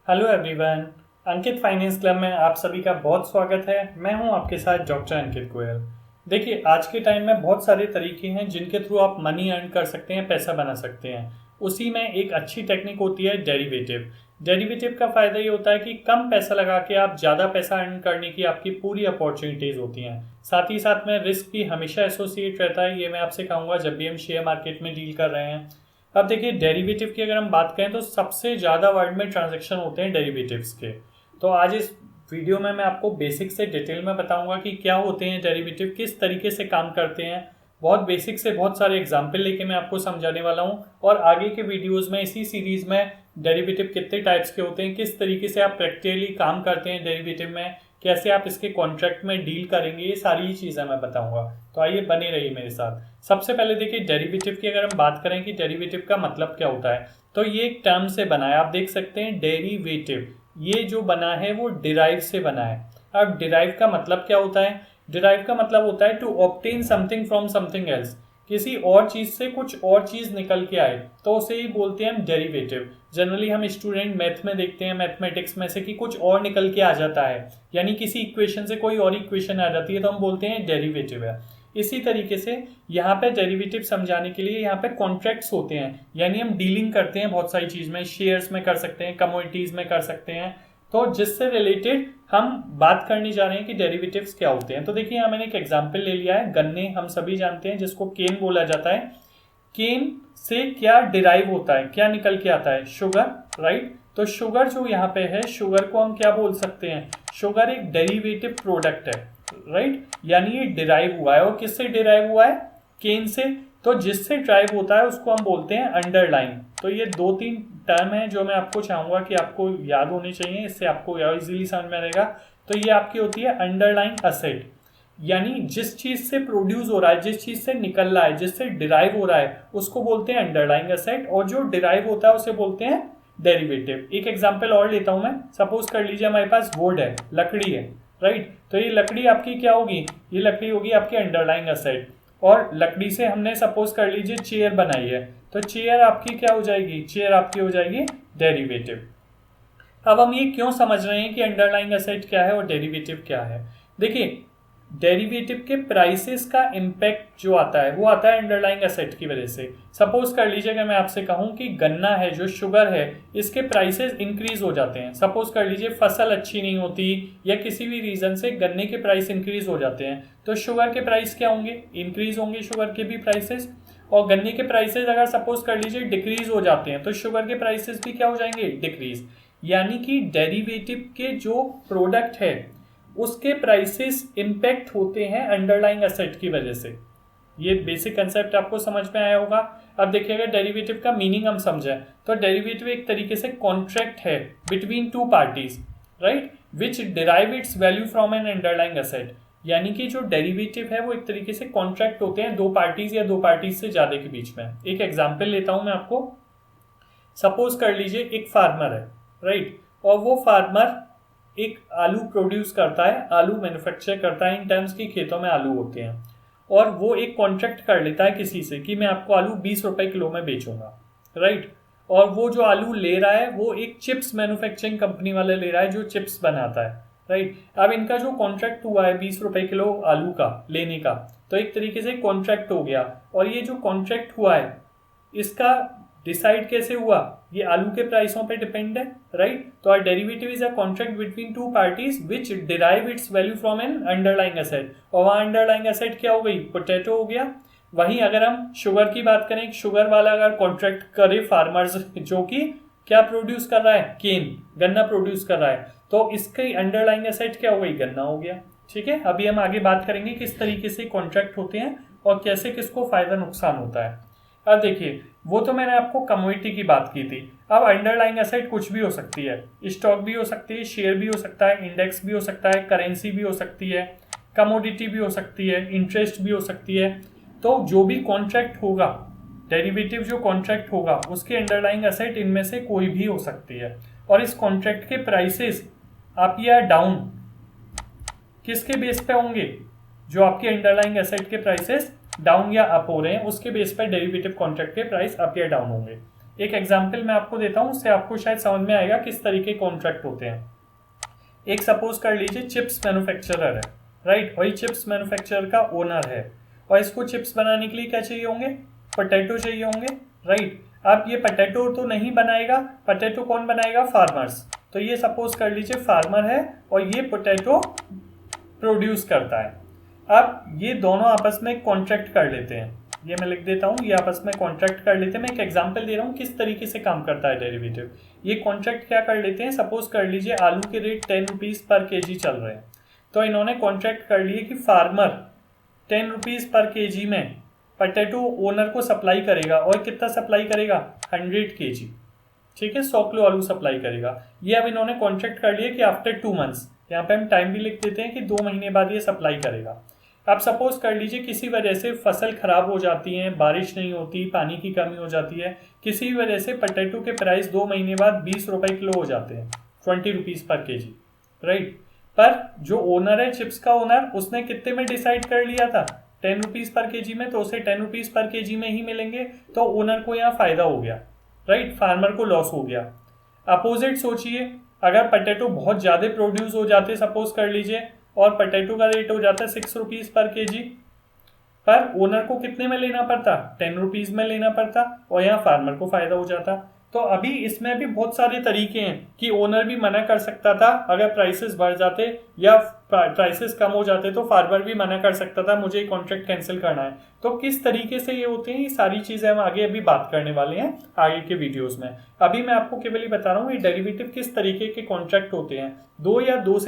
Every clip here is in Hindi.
Hello everyone. Ankit finance club में आप सभी का बहुत स्वागत है। मैं हूं आपके साथ डॉक्टर अंकित गोयल। देखिए, आज के टाइम में बहुत सारे तरीके हैं जिनके थ्रू आप मनी अर्न कर सकते हैं, पैसा बना सकते हैं। उसी में एक अच्छी टेक्निक होती है डेरिवेटिव। डेरिवेटिव का फ़ायदा ये होता है कि कम पैसा लगा के आप ज़्यादा पैसा अर्न करने की आपकी पूरी अपॉर्चुनिटीज़ होती हैं। साथ ही साथ में रिस्क भी हमेशा एसोसिएट रहता है। ये मैं आपसे कहूँगा जब भी हम शेयर मार्केट में डील कर रहे हैं। अब देखिए, डेरिवेटिव की अगर हम बात करें तो सबसे ज़्यादा वर्ल्ड में ट्रांजैक्शन होते हैं डेरिवेटिव्स के। तो आज इस वीडियो में मैं आपको बेसिक से डिटेल में बताऊंगा कि क्या होते हैं डेरिवेटिव, किस तरीके से काम करते हैं। बहुत बेसिक से बहुत सारे एग्जाम्पल लेके मैं आपको समझाने वाला हूं। और आगे के वीडियोस में इसी सीरीज में डेरिवेटिव कितने टाइप्स के होते हैं, किस तरीके से आप प्रैक्टिकली काम करते हैं डेरिवेटिव में, कैसे आप इसके कॉन्ट्रैक्ट में डील करेंगे, ये सारी चीज़ें मैं बताऊंगा। तो आइए बने रहिए मेरे साथ। सबसे पहले देखिए, डेरिवेटिव की अगर हम बात करें कि डेरिवेटिव का मतलब क्या होता है, तो ये एक टर्म से बना है। आप देख सकते हैं डेरिवेटिव, ये जो बना है वो डिराइव से बना है। अब डिराइव का मतलब क्या होता है? डिराइव का मतलब होता है to obtain something from something else. किसी और चीज से कुछ और चीज निकल के आए तो उसे ही बोलते हैं हम डेरिवेटिव। जनरली हम स्टूडेंट मैथ में देखते हैं, मैथमेटिक्स में से, कि कुछ और निकल के आ जाता है, यानी किसी इक्वेशन से कोई और इक्वेशन आ जाती है तो हम बोलते हैं डेरिवेटिव है। इसी तरीके से यहाँ पे डेरिवेटिव समझाने के लिए यहाँ पे कॉन्ट्रैक्ट्स होते हैं, यानी हम डीलिंग करते हैं बहुत सारी चीज में, शेयर्स में कर सकते हैं, कमोडिटीज में कर सकते हैं। तो जिससे रिलेटेड हम बात करने जा रहे हैं कि डेरिवेटिव्स क्या होते हैं। तो देखिए, यहाँ मैंने एक एग्जांपल ले लिया है। गन्ने हम सभी जानते हैं, जिसको केन बोला जाता है। केन से क्या डिराइव होता है, क्या निकल के आता है? Sugar, right. तो शुगर जो यहाँ पे है, शुगर को हम क्या बोल सकते हैं? शुगर एक डेरिवेटिव प्रोडक्ट है, राइट। यानी ये डिराइव हुआ है। और किससे डिराइव हुआ है? केन से। तो जिससे ड्राइव होता है उसको हम बोलते हैं अंडरलाइन। तो ये दो तीन टर्म है जो मैं आपको चाहूंगा कि आपको याद होने चाहिए, इससे आपको इजीली समझ में आएगा। तो ये आपकी होती है अंडरलाइन असेट, यानी जिस चीज से प्रोड्यूस हो रहा है, जिस चीज से निकल रहा है, जिससे डिराइव हो रहा है, उसको बोलते हैं अंडरलाइंग असेट। और जो डिराइव होता है उसे बोलते हैं डेरिवेटिव। एक एग्जांपल और लेता हूं मैं। सपोज कर लीजिए हमारे पास वुड है, लकड़ी है, राइट। तो ये लकड़ी आपकी क्या होगी? ये लकड़ी होगी आपकी अंडरलाइंग असेट। और लकड़ी से हमने सपोज कर लीजिए चेयर बनाई है, तो चेयर आपकी क्या हो जाएगी? चेयर आपकी हो जाएगी डेरिवेटिव। अब हम ये क्यों समझ रहे हैं कि अंडरलाइंग एसेट क्या है और डेरिवेटिव क्या है? देखिए, डेरिवेटिव के प्राइसेस का इम्पैक्ट जो आता है वो आता है अंडरलाइंग एसेट की वजह से। सपोज कर लीजिए कि मैं आपसे कहूं कि गन्ना है, जो शुगर है, इसके प्राइसेस इंक्रीज हो जाते हैं। सपोज कर लीजिए फसल अच्छी नहीं होती या किसी भी रीजन से गन्ने के प्राइस इंक्रीज हो जाते हैं, तो शुगर के प्राइस क्या होंगे? इंक्रीज होंगे, शुगर के भी प्राइसेस। और गन्ने के प्राइसेस अगर सपोज कर लीजिए डिक्रीज हो जाते हैं, तो शुगर के प्राइसेस भी क्या हो जाएंगे? डिक्रीज। यानी कि डेरिवेटिव के जो प्रोडक्ट है उसके प्राइसेस इंपैक्ट होते हैं अंडरलाइंग एसेट की वजह से। ये बेसिक कंसेप्ट आपको समझ में आया होगा। अब देखिएगा, डेरिवेटिव का मीनिंग हम समझें तो डेरिवेटिव एक तरीके से कॉन्ट्रैक्ट है between two parties, right, which derive its value from an underlying asset. यानी कि जो डेरिवेटिव है वो एक तरीके से कॉन्ट्रैक्ट होते हैं दो पार्टीज या दो पार्टीज से ज्यादा के बीच में। एक एग्जाम्पल लेता हूं मैं आपको। सपोज कर लीजिए एक फार्मर है, राइट, और वो फार्मर एक आलू प्रोड्यूस करता है, आलू मैन्युफैक्चर करता है। इन टर्म्स की खेतों में आलू होते हैं, और वो एक कॉन्ट्रैक्ट कर लेता है किसी से कि मैं आपको आलू 20 रुपए किलो में बेचूंगा, राइट। और वो जो आलू ले रहा है वो एक चिप्स मैन्युफैक्चरिंग कंपनी वाला ले रहा है जो चिप्स बनाता है, राइट। अब इनका जो कॉन्ट्रैक्ट हुआ है 20 रुपए किलो आलू का लेने का, तो एक तरीके से कॉन्ट्रैक्ट हो गया। और ये जो कॉन्ट्रैक्ट हुआ है इसका डिसाइड कैसे हुआ? ये आलू के प्राइसों पे डिपेंड है, राइट। तो are derivative is a contract between two parties which derive its value from an underlying asset. और वहां अंडरलाइंग एसेट क्या हो गई? पोटैटो हो गया। वहीं अगर हम शुगर की बात करें, शुगर वाला अगर कॉन्ट्रैक्ट करे फार्मर्स, जो कि क्या प्रोड्यूस कर रहा है? केन, गन्ना प्रोड्यूस कर रहा है, तो इसकी अंडरलाइंग एसेट क्या हो गई? गन्ना हो गया। ठीक है, अभी हम आगे बात करेंगे किस तरीके से कॉन्ट्रैक्ट होते हैं और कैसे किसको फायदा नुकसान होता है। अब देखिए, वो तो मैंने आपको कमोडिटी की बात की थी। अब अंडरलाइंग एसेट कुछ भी हो सकती है। स्टॉक भी हो सकती है, शेयर भी हो सकता है, इंडेक्स भी हो सकता है, करेंसी भी हो सकती है, कमोडिटी भी हो सकती है, इंटरेस्ट भी हो सकती है। तो जो भी कॉन्ट्रैक्ट होगा, डेरिवेटिव जो कॉन्ट्रैक्ट होगा, उसके अंडरलाइंग एसेट इनमें से कोई भी हो सकती है। और इस कॉन्ट्रैक्ट के प्राइसेस अप या डाउन किसके बेस पे होंगे? जो आपके अंडरलाइंग एसेट के प्राइसेस डाउन या अप हो रहे हैं उसके बेस पर डेरिवेटिव कॉन्ट्रैक्ट के प्राइस अप या डाउन होंगे। एक एग्जाम्पल मैं आपको देता हूँ, उससे आपको शायद समझ में आएगा किस तरीके कॉन्ट्रैक्ट होते हैं। एक सपोज कर लीजिए चिप्स मैन्युफैक्चरर है, राइट, वही चिप्स मैन्युफैक्चरर का ओनर है और इसको चिप्स बनाने के लिए क्या चाहिए होंगे, पोटैटो चाहिए होंगे, राइट। अब ये पोटैटो तो नहीं बनाएगा, पोटैटो कौन बनाएगा, फार्मर्स। तो ये सपोज कर लीजिए फार्मर है और ये पोटैटो प्रोड्यूस करता है। अब ये दोनों आपस में कॉन्ट्रैक्ट कर लेते हैं, ये मैं लिख देता हूँ, ये आपस में कॉन्ट्रैक्ट कर लेते हैं। मैं एक एग्जांपल दे रहा हूँ किस तरीके से काम करता है डेरिवेटिव। ये कॉन्ट्रैक्ट क्या कर लेते हैं, सपोज कर लीजिए आलू के रेट 10 रुपीज़ पर केजी चल रहे हैं, तो इन्होंने कॉन्ट्रैक्ट कर लिए कि फार्मर 10 रुपीज़ पर केजी में पोटैटो ओनर को सप्लाई करेगा, और कितना सप्लाई करेगा, 100 केजी, ठीक है, 100 किलो आलू सप्लाई करेगा। ये अब इन्होंने कॉन्ट्रैक्ट कर लिया कि आफ्टर 2 मंथ्स, यहाँ पे हम टाइम भी लिख देते हैं कि 2 महीने बाद ये सप्लाई करेगा। अब सपोज कर लीजिए किसी वजह से फसल खराब हो जाती है, बारिश नहीं होती, पानी की कमी हो जाती है, किसी वजह से पोटैटो के प्राइस 2 महीने बाद 20 रुपए किलो हो जाते हैं, 20 रुपीज़ पर केजी, राइट। पर जो ओनर है चिप्स का ओनर, उसने कितने में डिसाइड कर लिया था, 10 रुपीज़ पर केजी में, तो उसे 10 रुपीज़ पर केजी में ही मिलेंगे, तो ओनर को यहाँ फायदा हो गया, राइट, फार्मर को लॉस हो गया। अपोजिट सोचिए, अगर पोटैटो बहुत ज़्यादा प्रोड्यूस हो जाते, सपोज कर लीजिए, और पोटैटो का रेट हो जाता है 6 रुपीज़ पर केजी, पर ओनर को कितने में लेना पड़ता, 10 रुपीज़ में लेना पड़ता, और यहाँ फार्मर को फायदा हो जाता। तो अभी इसमें भी बहुत सारे तरीके हैं कि ओनर भी मना कर सकता था, अगर प्राइसेस बढ़ जाते या प्राइसेस कम हो जाते तो फार्मर भी मना कर सकता था मुझे कॉन्ट्रैक्ट कैंसिल करना है। तो किस तरीके से ये होते हैं, ये सारी चीज़ें हम आगे अभी बात करने वाले हैं आगे के वीडियोस में। अभी मैं आपको केवल ये बता रहा हूँ ये डेरिवेटिव किस तरीके के कॉन्ट्रैक्ट होते हैं। दो या दो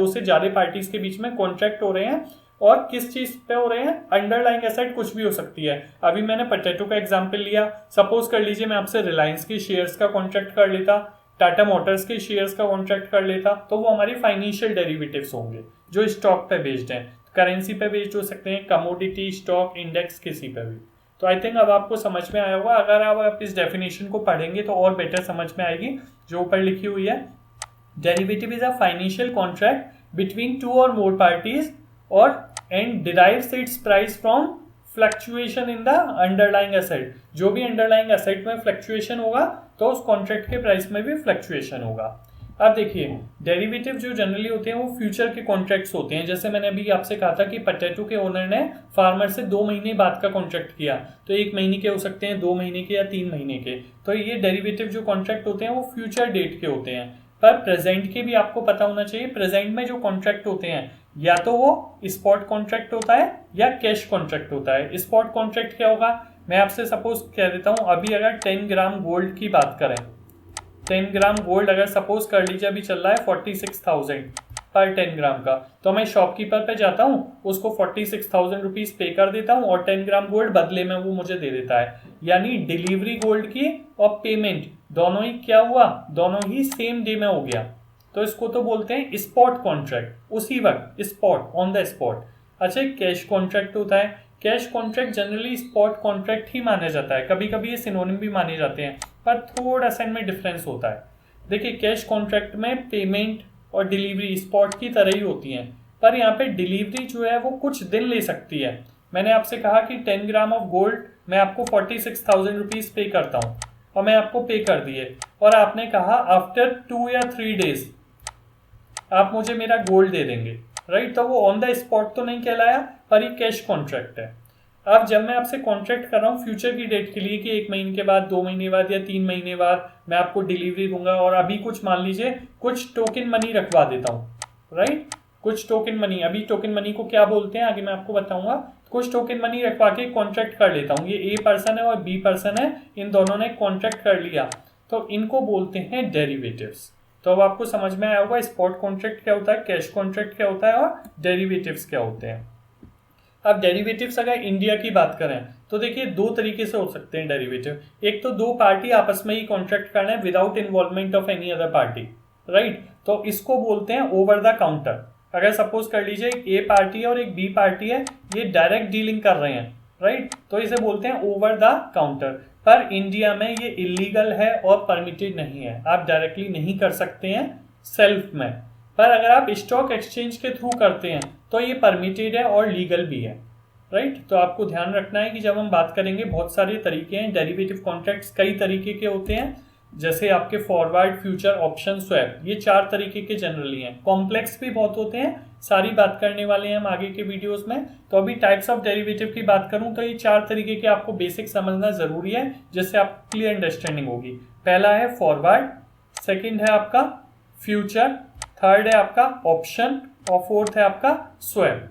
से ज़्यादा पार्टीज के बीच में कॉन्ट्रैक्ट हो रहे हैं, और किस चीज पे हो रहे हैं, अंडरलाइंग एसेट कुछ भी हो सकती है। अभी मैंने पोटैटो का एग्जांपल लिया, सपोज कर लीजिए मैं आपसे रिलायंस के शेयर्स का कॉन्ट्रैक्ट कर लेता, टाटा मोटर्स के शेयर्स का कॉन्ट्रैक्ट कर लेता, तो वो हमारे फाइनेंशियल डेरिवेटिव्स होंगे जो स्टॉक पे बेस्ड हैं, करेंसी पे बेस्ड हो सकते हैं, कमोडिटी, स्टॉक, इंडेक्स, किसी पे भी। तो आई थिंक अब आपको समझ में आया होगा। अगर आप इस डेफिनेशन को पढ़ेंगे तो और बेटर समझ में आएगी, जो ऊपर लिखी हुई है, derivative is a financial contract between 2 और मोर पार्टीज और and derives its price from fluctuation in the underlying asset। जो भी underlying asset में fluctuation होगा तो उस कॉन्ट्रैक्ट के प्राइस में भी fluctuation होगा। अब देखिए डेरिवेटिव जो जनरली होते हैं वो फ्यूचर के कॉन्ट्रैक्ट्स होते हैं। जैसे मैंने अभी आपसे कहा था कि पोटैटो के ओनर ने फार्मर से 2 महीने बाद का कॉन्ट्रैक्ट किया, तो 1 महीने के हो सकते हैं, 2 महीने के या 3 महीने के। तो ये डेरिवेटिव जो कॉन्ट्रैक्ट होते हैं वो फ्यूचर डेट के होते हैं। पर प्रेजेंट के भी आपको पता होना चाहिए, प्रेजेंट में जो कॉन्ट्रैक्ट होते हैं या तो वो स्पॉट कॉन्ट्रैक्ट होता है या कैश कॉन्ट्रैक्ट होता है। स्पॉट कॉन्ट्रैक्ट क्या होगा, मैं आपसे सपोज कह देता हूँ, अभी अगर 10 ग्राम गोल्ड की बात करें, 10 ग्राम गोल्ड अगर सपोज कर लीजिए अभी चल रहा है 46,000 पर 10 ग्राम का, तो मैं शॉपकीपर पे जाता हूँ, उसको 46,000 रुपीज़ पे कर देता हूँ और 10 ग्राम गोल्ड बदले में वो मुझे दे देता है। यानी डिलीवरी गोल्ड की और पेमेंट दोनों ही क्या हुआ, दोनों ही सेम डे में हो गया। तो इसको तो बोलते हैं स्पॉट कॉन्ट्रैक्ट, उसी वक्त, स्पॉट, ऑन द स्पॉट। अच्छा, कैश कॉन्ट्रैक्ट होता है। Cash contract generally spot contract ही माना जाता है, कभी कभी ये सिनोनिम भी माने जाते हैं, पर थोड़ा सा इनमें डिफरेंस होता है। देखिए कैश कॉन्ट्रैक्ट में पेमेंट और डिलीवरी स्पॉट की तरह ही होती हैं, पर यहाँ पे डिलीवरी जो है वो कुछ दिन ले सकती है। मैंने आपसे कहा कि 10 ग्राम ऑफ गोल्ड मैं आपको 46,000 रुपीज़ पे करता हूँ, और मैं आपको पे कर दिए, और आपने कहा आफ्टर 2 या 3 डेज आप मुझे मेरा गोल्ड दे देंगे, राइट। तो वो ऑन द स्पॉट तो नहीं कहलाया, पर ये कैश कॉन्ट्रैक्ट है। अब जब मैं आपसे कॉन्ट्रैक्ट कर रहा हूँ फ्यूचर की डेट के लिए कि 1 महीने के बाद, 2 महीने बाद या 3 महीने बाद मैं आपको डिलीवरी दूंगा, और अभी कुछ मान लीजिए कुछ टोकन मनी रखवा देता हूँ, राइट, कुछ टोकन मनी। अभी टोकन मनी को क्या बोलते हैं आगे मैं आपको बताऊंगा। कुछ टोकन मनी रखवा के कॉन्ट्रैक्ट कर लेता हूँ, ये ए पर्सन है और बी पर्सन है, इन दोनों ने कॉन्ट्रैक्ट कर लिया, तो इनको बोलते हैं डेरिवेटिव्स। तो अब आपको समझ में आया होगा स्पॉट कॉन्ट्रैक्ट क्या होता है, कैश कॉन्ट्रैक्ट क्या होता है और डेरिवेटिव्स क्या होते हैं। अब डेरिवेटिव्स अगर इंडिया की बात करें तो देखिए 2 तरीके से हो सकते हैं डेरिवेटिव। एक तो 2 पार्टी आपस में ही कॉन्ट्रैक्ट करना है without involvement of any other party, right, तो इसको बोलते हैं ओवर द काउंटर। अगर सपोज कर लीजिए एक ए पार्टी है और एक बी पार्टी है, ये डायरेक्ट डीलिंग कर रहे हैं, राइट, तो इसे बोलते हैं ओवर द काउंटर। पर इंडिया में ये इलीगल है और परमिटेड नहीं है, आप डायरेक्टली नहीं कर सकते हैं सेल्फ में। पर अगर आप स्टॉक एक्सचेंज के थ्रू करते हैं तो ये परमिटेड है और लीगल भी है, राइट। तो आपको ध्यान रखना है कि जब हम बात करेंगे, बहुत सारे तरीके हैं डेरिवेटिव कॉन्ट्रैक्ट्स, कई तरीके के होते हैं, जैसे आपके फॉरवर्ड, फ्यूचर, ऑप्शन, स्वैप, ये 4 तरीके के जनरली हैं। कॉम्प्लेक्स भी बहुत होते हैं, सारी बात करने वाले हैं हम आगे के वीडियोस में। तो अभी टाइप्स ऑफ डेरिवेटिव की बात करूं तो ये 4 तरीके के आपको बेसिक समझना जरूरी है, जिससे आप क्लियर अंडरस्टैंडिंग होगी। पहला है फॉरवर्ड, सेकंड है आपका फ्यूचर, थर्ड है आपका ऑप्शन और फोर्थ है आपका स्वैप,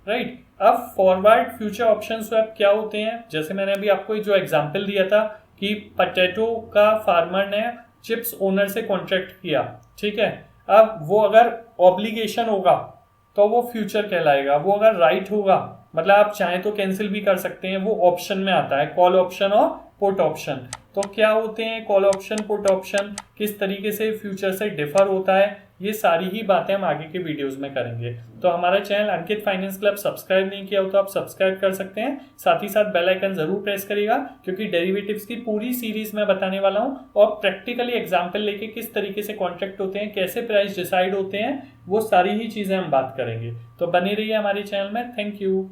राइट। अब फॉरवर्ड, फ्यूचर, ऑप्शन, स्वैप क्या होते हैं? जैसे मैंने अभी आपको जो एग्जांपल दिया था कि पोटैटो का फार्मर ने चिप्स ओनर से कॉन्ट्रैक्ट किया, ठीक है। अब वो अगर ऑब्लिगेशन होगा तो वो फ्यूचर कहलाएगा, वो अगर राइट होगा, मतलब आप चाहें तो कैंसिल भी कर सकते हैं, वो ऑप्शन में आता है, कॉल ऑप्शन और पुट ऑप्शन। तो क्या होते हैं कॉल ऑप्शन, पुट ऑप्शन, किस तरीके से फ्यूचर से डिफर होता है, ये सारी ही बातें हम आगे के वीडियोस में करेंगे। तो हमारा चैनल अंकित फाइनेंस क्लब सब्सक्राइब नहीं किया हो तो आप सब्सक्राइब कर सकते हैं, साथ ही साथ बेल आइकन जरूर प्रेस करिएगा, क्योंकि डेरिवेटिव्स की पूरी सीरीज में बताने वाला हूं और प्रैक्टिकली एग्जाम्पल लेके किस तरीके से कॉन्ट्रैक्ट होते हैं, कैसे प्राइस डिसाइड होते हैं, वो सारी ही चीजें हम बात करेंगे। तो बने रहिए हमारे चैनल में। Thank you.